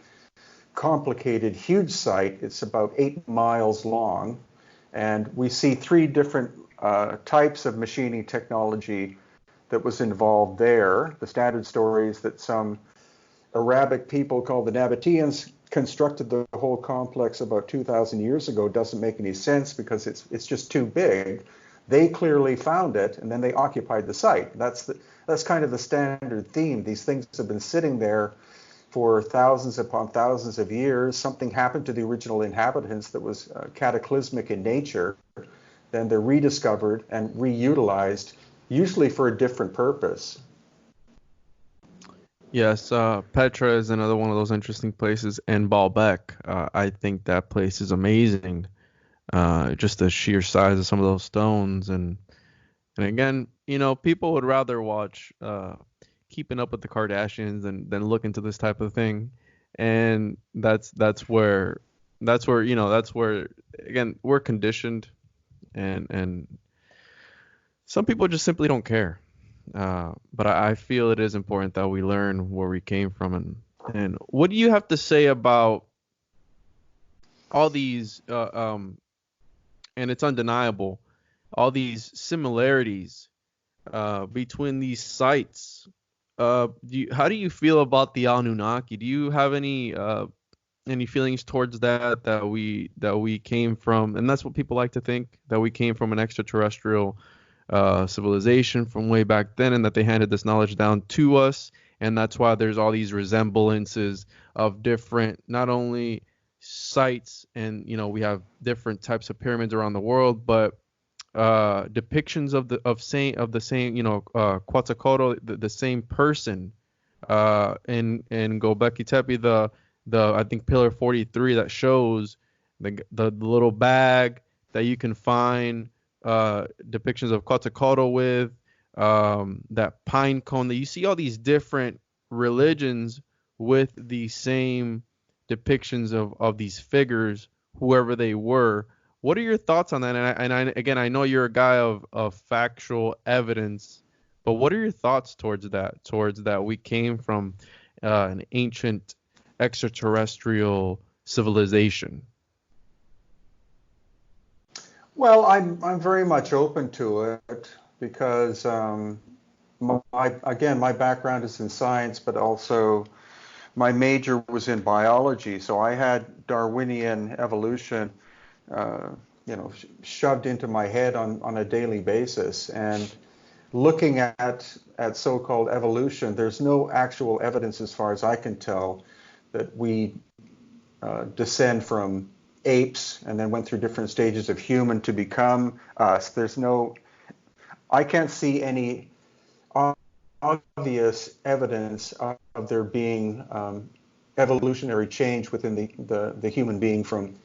complicated, huge site. It's about 8 miles long. And we see three different types of machining technology that was involved there. The standard story is that some Arabic people called the Nabateans constructed the whole complex about 2,000 years ago. Doesn't make any sense because it's just too big. They clearly found it, and then they occupied the site. That's kind of the standard theme. These things have been sitting there for thousands upon thousands of years. Something happened to the original inhabitants that was cataclysmic in nature. Then they're rediscovered and reutilized, usually for a different purpose. Yes, Petra is another one of those interesting places, and Baalbek. I think that place is amazing. Just the sheer size of some of those stones, and again, people would rather watch Keeping Up with the Kardashians than look into this type of thing, and that's where again we're conditioned, and some people just simply don't care. But I feel it is important that we learn where we came from, and what do you have to say about all these and it's undeniable, all these similarities between these sites. How do you feel about the Anunnaki? Do you have any feelings towards that we came from? And that's what people like to think, that we came from an extraterrestrial civilization from way back then, and that they handed this knowledge down to us, and that's why there's all these resemblances of different, not only sites, and we have different types of pyramids around the world, but depictions of the same Quetzalcoatl, the same person, in Gobekli Tepe, the I think pillar 43 that shows the little bag that you can find depictions of Quetzalcoatl with, that pine cone, that you see all these different religions with the same depictions of these figures, whoever they were. What are your thoughts on that? Again, I know you're a guy of factual evidence, but what are your thoughts towards that? Towards that we came from an ancient extraterrestrial civilization. Well, I'm very much open to it because my background is in science, but also my major was in biology. So I had Darwinian evolution, shoved into my head on a daily basis. And looking at so-called evolution, there's no actual evidence, as far as I can tell, that we descend from apes and then went through different stages of human to become us. I can't see any obvious evidence of there being evolutionary change within the human being from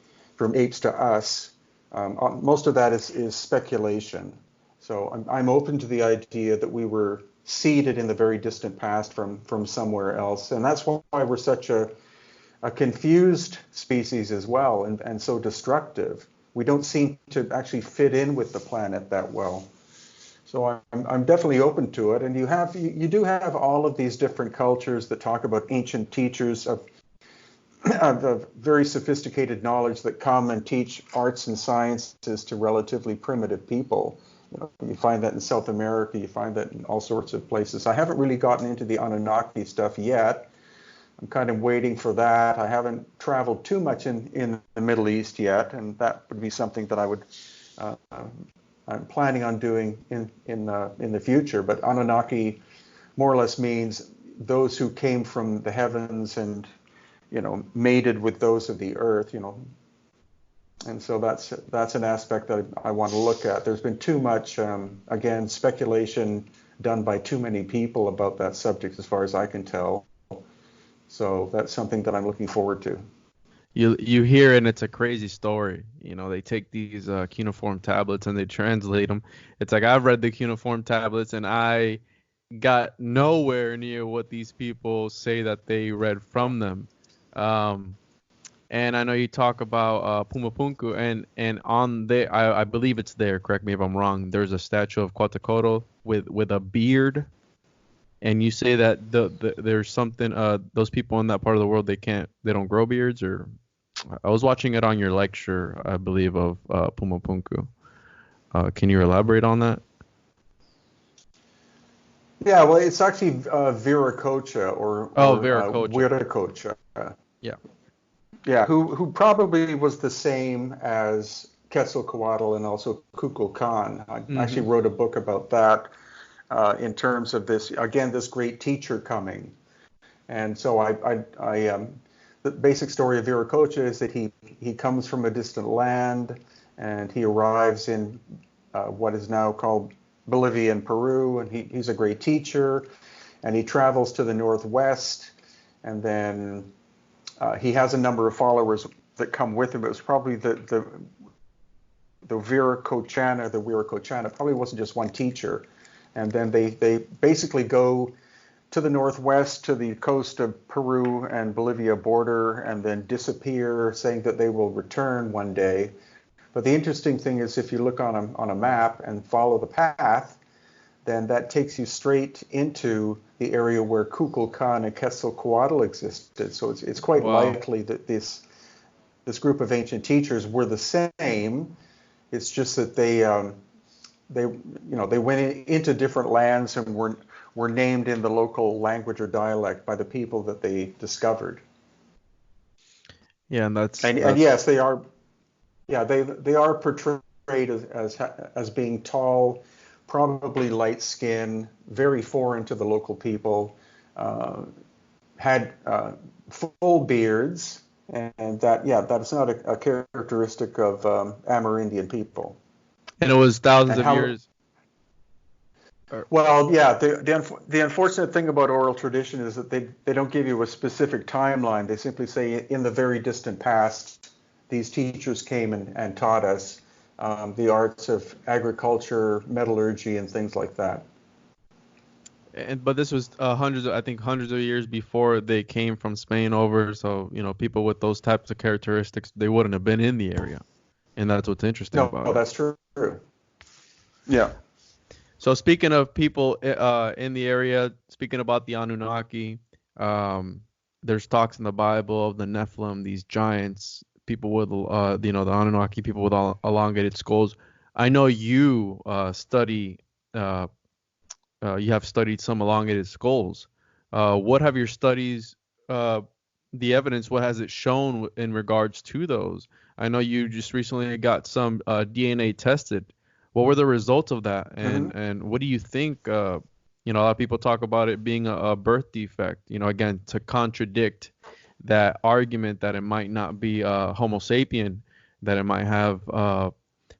apes to us. Most of that is speculation. So I'm open to the idea that we were seeded in the very distant past from somewhere else, and that's why we're such a confused species as well, and so destructive. We don't seem to actually fit in with the planet that well. So I'm definitely open to it. And you do have all of these different cultures that talk about ancient teachers of very sophisticated knowledge that come and teach arts and sciences to relatively primitive people. You find that in South America, you find that in all sorts of places. I haven't really gotten into the Anunnaki stuff yet. I'm kind of waiting for that. I haven't traveled too much in the Middle East yet, and that would be something that uh, I'm planning on doing in the future. But Anunnaki more or less means those who came from the heavens and mated with those of the earth. And so that's an aspect that I want to look at. There's been too much, again, speculation done by too many people about that subject, as far as I can tell. So that's something that I'm looking forward to. You hear, and it's a crazy story. They take these cuneiform tablets and they translate them. It's like I've read the cuneiform tablets and I got nowhere near what these people say that they read from them. And I know you talk about Pumapunku, and on there, I believe it's there. Correct me if I'm wrong. There's a statue of Quetzalcoatl with a beard, and you say that there's something. Those people in that part of the world, they don't grow beards. Or I was watching it on your lecture, I believe, of Pumapunku. Can you elaborate on that? Yeah, well, it's actually Viracocha or Viracocha. Wiracocha. Yeah. Yeah, who probably was the same as Quetzalcoatl and also Kukulkan. I actually wrote a book about that in terms of this great teacher coming. And so the basic story of Viracocha is that he comes from a distant land and he arrives in what is now called Bolivia and Peru, and he's a great teacher, and he travels to the northwest, and then he has a number of followers that come with him. It was probably the Viracochana probably wasn't just one teacher. And then they basically go to the northwest to the coast of Peru and Bolivia border and then disappear, saying that they will return one day. But the interesting thing is if you look on a map and follow the path, then that takes you straight into the area where Kukulkan and Quetzalcoatl existed. So it's quite likely that this group of ancient teachers were the same. It's just that they went into different lands and were named in the local language or dialect by the people that they discovered. Yeah, and and yes, they are. Yeah, they are portrayed as being tall, probably light skin, very foreign to the local people, had full beards, and that's not a characteristic of Amerindian people. And it was thousands of years. Well, yeah, the unfortunate thing about oral tradition is that they don't give you a specific timeline. They simply say in the very distant past, these teachers came and taught us the arts of agriculture, metallurgy, and things like that. But this was hundreds of years before they came from Spain over. So people with those types of characteristics, they wouldn't have been in the area, and that's what's interesting about it. No, that's true. Yeah. So speaking of people in the area, speaking about the Anunnaki, there's talks in the Bible of the Nephilim, these giants. People with the Anunnaki, people with elongated skulls. I know you study you have studied some elongated skulls. What have your studies, the evidence, what has it shown in regards to those? I know you just recently got some DNA tested. What were the results of that? And what do you think? A lot of people talk about it being a birth defect, again, to contradict that argument that it might not be Homo sapien, that it might have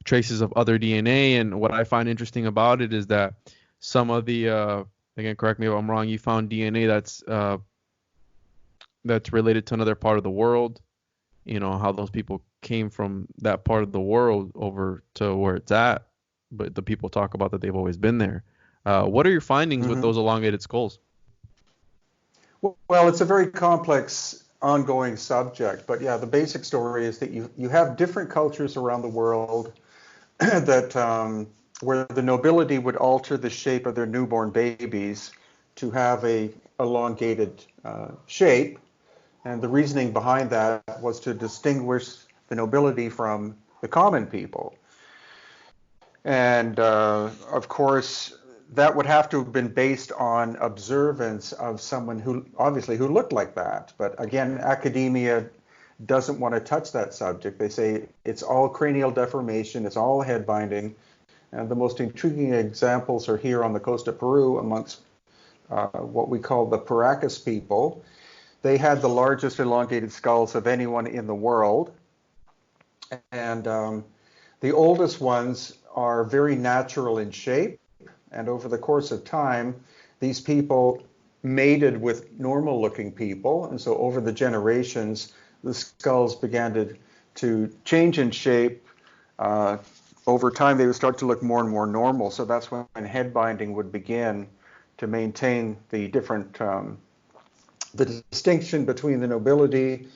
traces of other DNA. And what I find interesting about it is that some of the, again, correct me if I'm wrong, you found DNA that's related to another part of the world, how those people came from that part of the world over to where it's at. But the people talk about that they've always been there. What are your findings with those elongated skulls? Well, it's a very complex ongoing subject, but yeah, the basic story is that you have different cultures around the world that where the nobility would alter the shape of their newborn babies to have a elongated shape. And the reasoning behind that was to distinguish the nobility from the common people. And of course, that would have to have been based on observance of someone who obviously who looked like that. But again, academia doesn't want to touch that subject. They say it's all cranial deformation, it's all head binding. And the most intriguing examples are here on the coast of Peru amongst what we call the Paracas people. They had the largest elongated skulls of anyone in the world. And the oldest ones are very natural in shape. And over the course of time, these people mated with normal looking people. And so over the generations, the skulls began to change in shape. Over time, they would start to look more and more normal. So that's when head binding would begin to maintain the different, the distinction between the nobility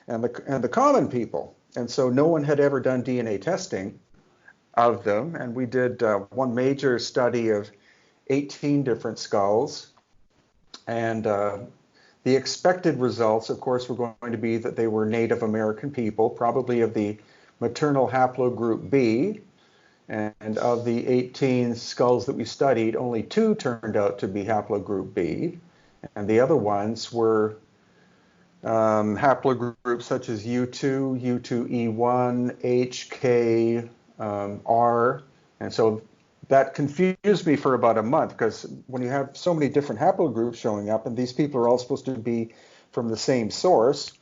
and the common people. And so no one had ever done DNA testing of them. And we did one major study of 18 different skulls. And the expected results, of course, were going to be that they were Native American people, probably of the maternal haplogroup B. And of the 18 skulls that we studied, only 2 turned out to be haplogroup B. And the other ones were haplogroups such as U2, U2E1, HK, R. And so that confused me for about a month, because when you have so many different haplogroups showing up, and these people are all supposed to be from the same source,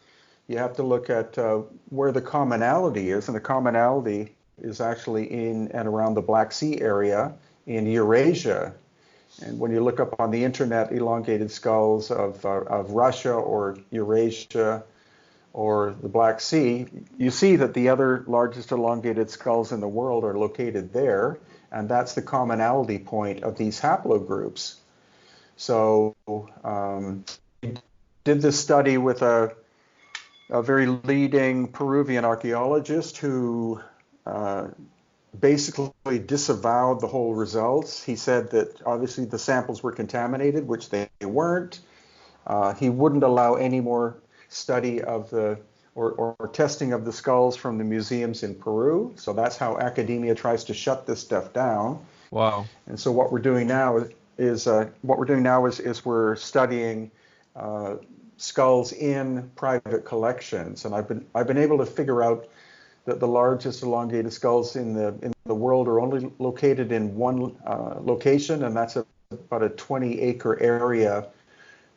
you have to look at where the commonality is. And the commonality is actually in and around the Black Sea area in Eurasia. And when you look up on the internet elongated skulls of Russia or Eurasia or the Black Sea, you see that the other largest elongated skulls in the world are located there, and that's the commonality point of these haplogroups. So we did this study with a very leading Peruvian archaeologist who basically disavowed the whole results. He said that obviously the samples were contaminated, which they weren't. He wouldn't allow any more study of the or testing of the skulls from the museums in Peru. So that's how academia tries to shut this stuff down. Wow. And so what we're doing now is we're studying skulls in private collections. And I've been able to figure out that the largest elongated skulls in the world are only located in one location, and that's about a 20-acre area,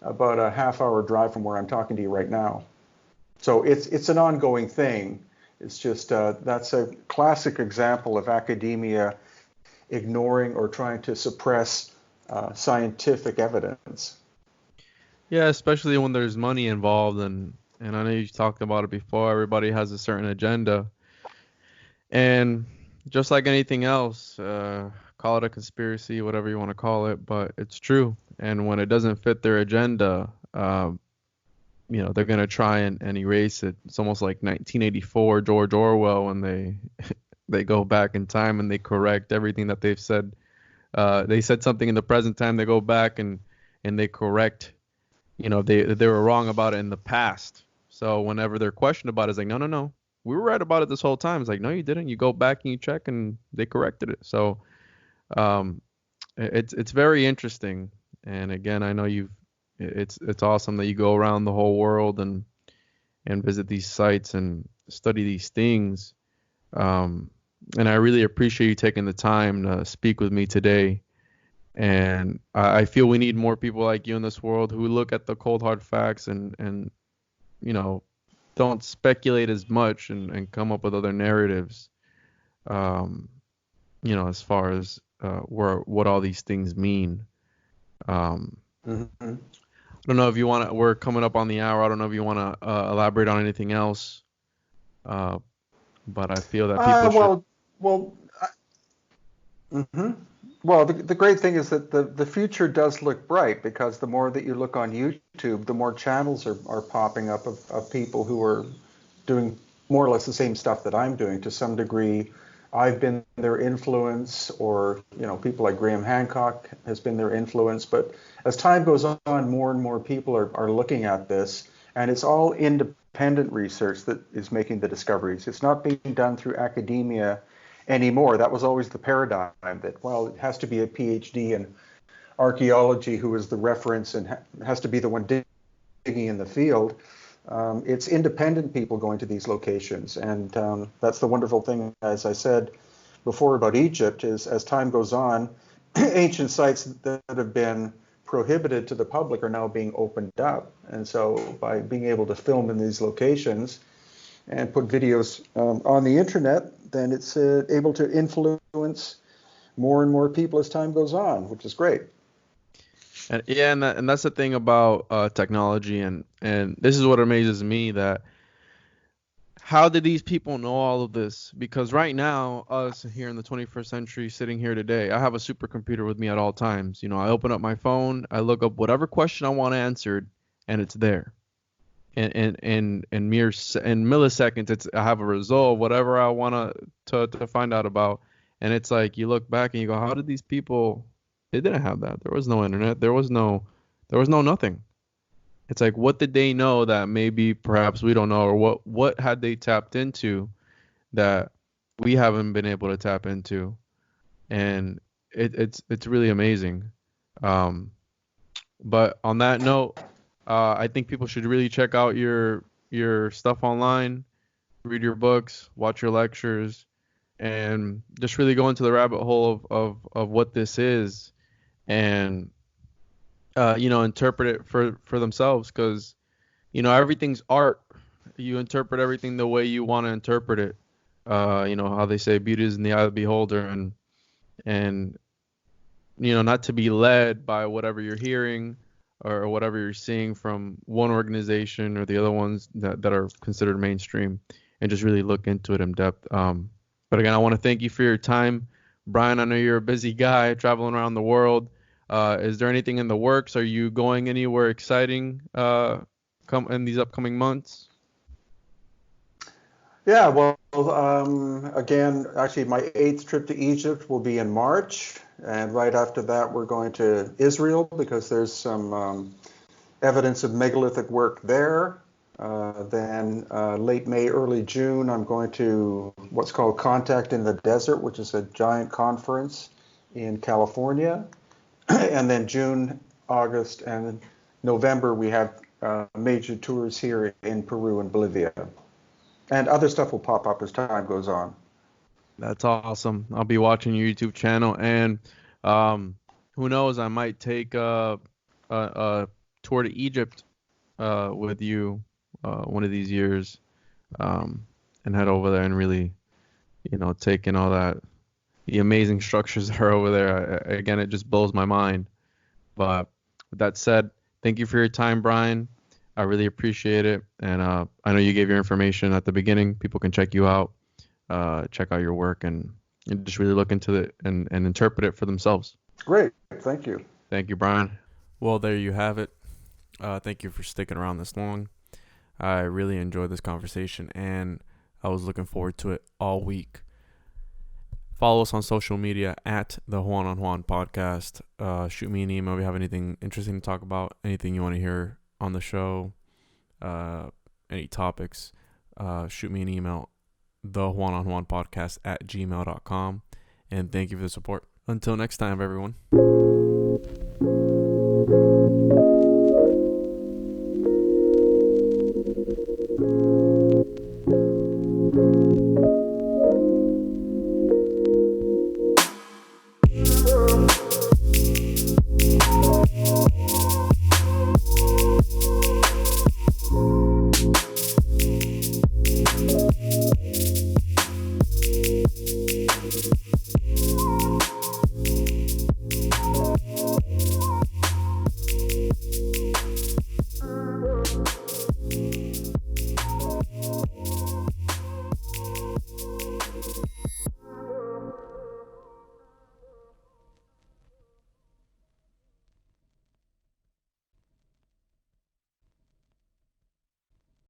about a half-hour drive from where I'm talking to you right now. So it's an ongoing thing. It's just that's a classic example of academia ignoring or trying to suppress scientific evidence. Yeah, especially when there's money involved, and I know you talked about it before. Everybody has a certain agenda. And just like anything else, call it a conspiracy, whatever you want to call it, but it's true. And when it doesn't fit their agenda, they're going to try and erase it. It's almost like 1984, George Orwell, when they go back in time and they correct everything that they've said. They said something in the present time, they go back and they correct, they were wrong about it in the past. So whenever they're questioned about it, it's like, no. We were right about it this whole time. It's like, no, you didn't. You go back and you check, and they corrected it. So, it's very interesting. And again, I know it's awesome that you go around the whole world and visit these sites and study these things. And I really appreciate you taking the time to speak with me today. And I feel we need more people like you in this world who look at the cold hard facts and don't speculate as much and come up with other narratives, as far as what all these things mean. Mm-hmm. I don't know if you want to, we're coming up on the hour. I don't know if you want to elaborate on anything else, but I feel that people should. Well, the great thing is that the future does look bright, because the more that you look on YouTube, the more channels are popping up of people who are doing more or less the same stuff that I'm doing, to some degree I've been their influence, or people like Graham Hancock has been their influence. But as time goes on, more and more people are looking at this, and it's all independent research that is making the discoveries. It's not being done through academia anymore. That was always the paradigm that, well, it has to be a PhD in archaeology who is the reference and has to be the one digging in the field. It's independent people going to these locations, and that's the wonderful thing, as I said before about Egypt, is as time goes on, ancient sites that have been prohibited to the public are now being opened up. And so by being able to film in these locations and put videos on the internet, then it's able to influence more and more people as time goes on, which is great. And yeah, and that's the thing about technology, and this is what amazes me, that how did these people know all of this? Because right now, us here in the 21st century, sitting here today, I have a supercomputer with me at all times. I open up my phone, I look up whatever question I want answered, and it's there. In milliseconds, I have a result, whatever I want to find out about, and it's like you look back and you go, how did these people? They didn't have that. There was no internet. There was no nothing. It's like, what did they know that maybe perhaps we don't know, or what had they tapped into that we haven't been able to tap into? And it's really amazing. But on that note, I think people should really check out your stuff online, read your books, watch your lectures, and just really go into the rabbit hole of what this is, and interpret it for themselves, because everything's art. You interpret everything the way you want to interpret it. How they say beauty is in the eye of the beholder, and not to be led by whatever you're hearing or whatever you're seeing from one organization or the other ones that are considered mainstream, and just really look into it in depth. But again, I want to thank you for your time, Brien. I know you're a busy guy traveling around the world. Is there anything in the works? Are you going anywhere exciting come in these upcoming months? Yeah, well, again, actually, my 8th trip to Egypt will be in March. And right after that, we're going to Israel because there's some evidence of megalithic work there. Then late May, early June, I'm going to what's called Contact in the Desert, which is a giant conference in California. And then June, August, and November, we have major tours here in Peru and Bolivia. And other stuff will pop up as time goes on. That's awesome. I'll be watching your YouTube channel, and who knows, I might take a tour to Egypt with you one of these years, and head over there and really, take in all the amazing structures that are over there. Again, it just blows my mind. But with that said, thank you for your time, Brien. I really appreciate it. And I know you gave your information at the beginning. People can check you out, check out your work, and just really look into it and interpret it for themselves. Great. Thank you. Thank you, Brien. Well, there you have it. Thank you for sticking around this long. I really enjoyed this conversation, and I was looking forward to it all week. Follow us on social media at the Juan on Juan Podcast. Shoot me an email if you have anything interesting to talk about, anything you want to hear on the show, any topics. Shoot me an email, the Juan on Juan Podcast at gmail.com. And thank you for the support. Until next time, everyone.